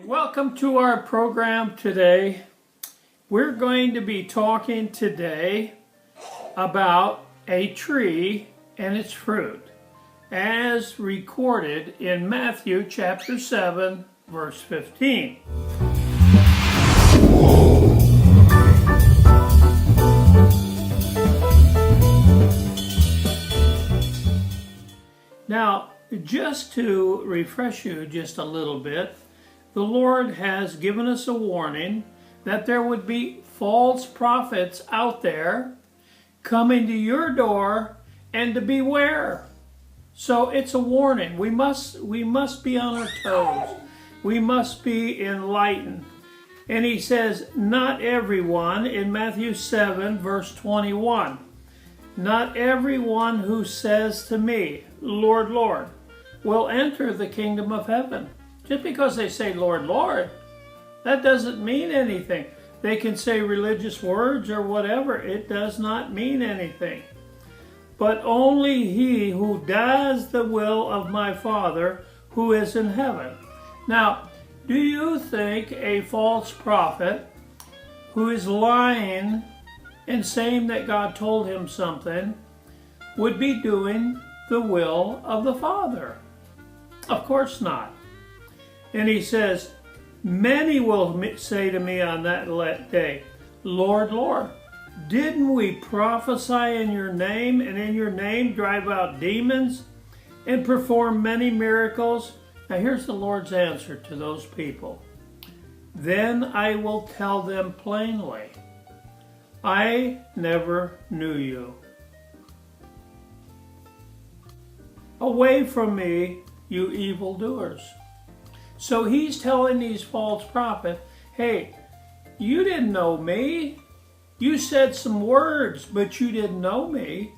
Welcome to our program today. We're going to be talking today about a tree and its fruit, as recorded in Matthew chapter 7, verse 15. Now, just to refresh you just a little bit, the Lord has given us a warning that there would be false prophets out there coming to your door, and to beware. So it's a warning. We must be on our toes. We must be enlightened. And he says, not everyone, in Matthew 7, verse 21, not everyone who says to me, Lord, Lord, will enter the kingdom of heaven. Just because they say, Lord, Lord, that doesn't mean anything. They can say religious words or whatever. It does not mean anything. But only he who does the will of my Father who is in heaven. Now, do you think a false prophet who is lying and saying that God told him something would be doing the will of the Father? Of course not. And he says, many will say to me on that day, Lord, Lord, didn't we prophesy in your name, and in your name drive out demons and perform many miracles? Now here's the Lord's answer to those people. Then I will tell them plainly, I never knew you. Away from me, you evildoers. So he's telling these false prophets, hey, you didn't know me. You said some words, but you didn't know me.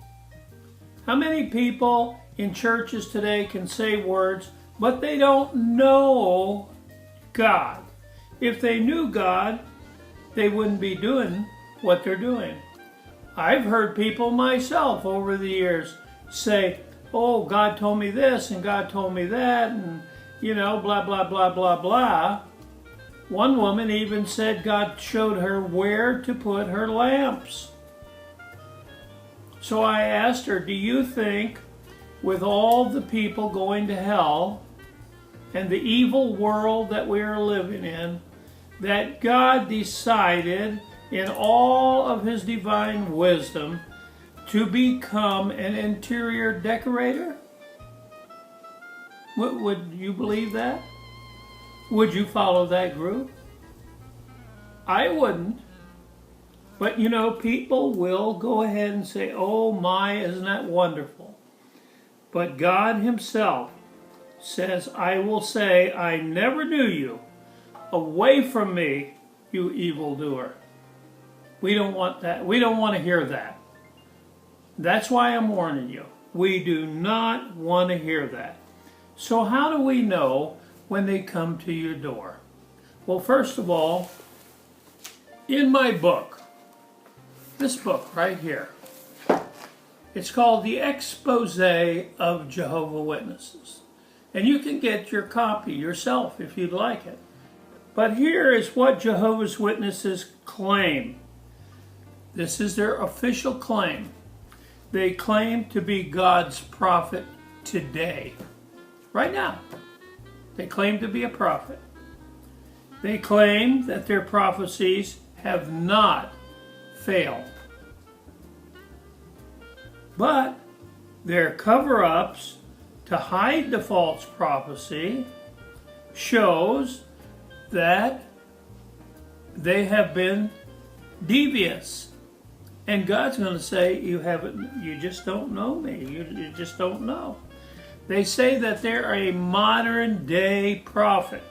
How many people in churches today can say words, but they don't know God? If they knew God, they wouldn't be doing what they're doing. I've heard people myself over the years say, oh, God told me this and God told me that, and blah, blah, blah, blah, blah. One woman even said God showed her where to put her lamps. So I asked her, do you think with all the people going to hell and the evil world that we are living in, that God decided in all of his divine wisdom to become an interior decorator? Would you believe that? Would you follow that group? I wouldn't. But people will go ahead and say, oh my, isn't that wonderful? But God himself says, I will say, I never knew you. Away from me, you evildoer. We don't want that. We don't want to hear that. That's why I'm warning you. We do not want to hear that. So how do we know when they come to your door? Well, first of all, in my book, this book right here, it's called The Expose of Jehovah Witnesses. And you can get your copy yourself if you'd like it. But here is what Jehovah's Witnesses claim. This is their official claim. They claim to be God's prophet today. Right now, they claim to be a prophet. They claim that their prophecies have not failed. But their cover-ups to hide the false prophecy shows that they have been devious. And God's going to say, you just don't know me. You just don't know. They say that they're a modern day prophet,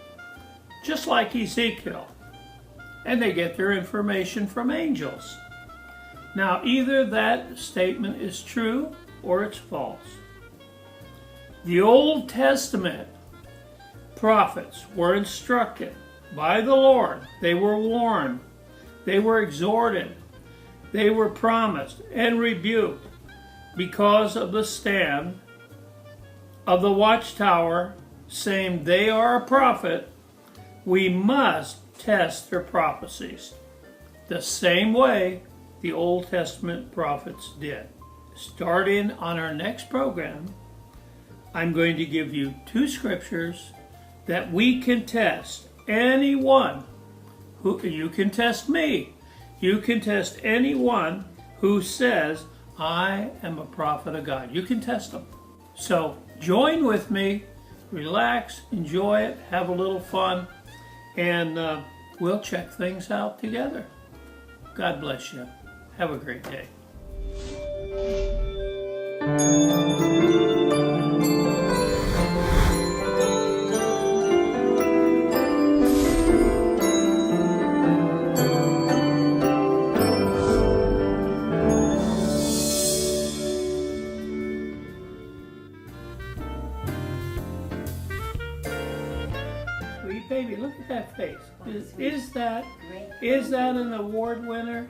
just like Ezekiel. And they get their information from angels. Now, either that statement is true or it's false. The Old Testament prophets were instructed by the Lord. They were warned. They were exhorted. They were promised and rebuked because of the stand of the watchtower saying they are a prophet We must test their prophecies the same way the Old Testament prophets did. Starting on our next program, I'm going to give you 2 scriptures that we can test anyone who, you can test me, you can test anyone who says, I am a prophet of God. You can test them. So join with me, relax, enjoy it, have a little fun, and we'll check things out together. God bless you. Have a great day. Sweet baby, look at that face. Is that an award winner?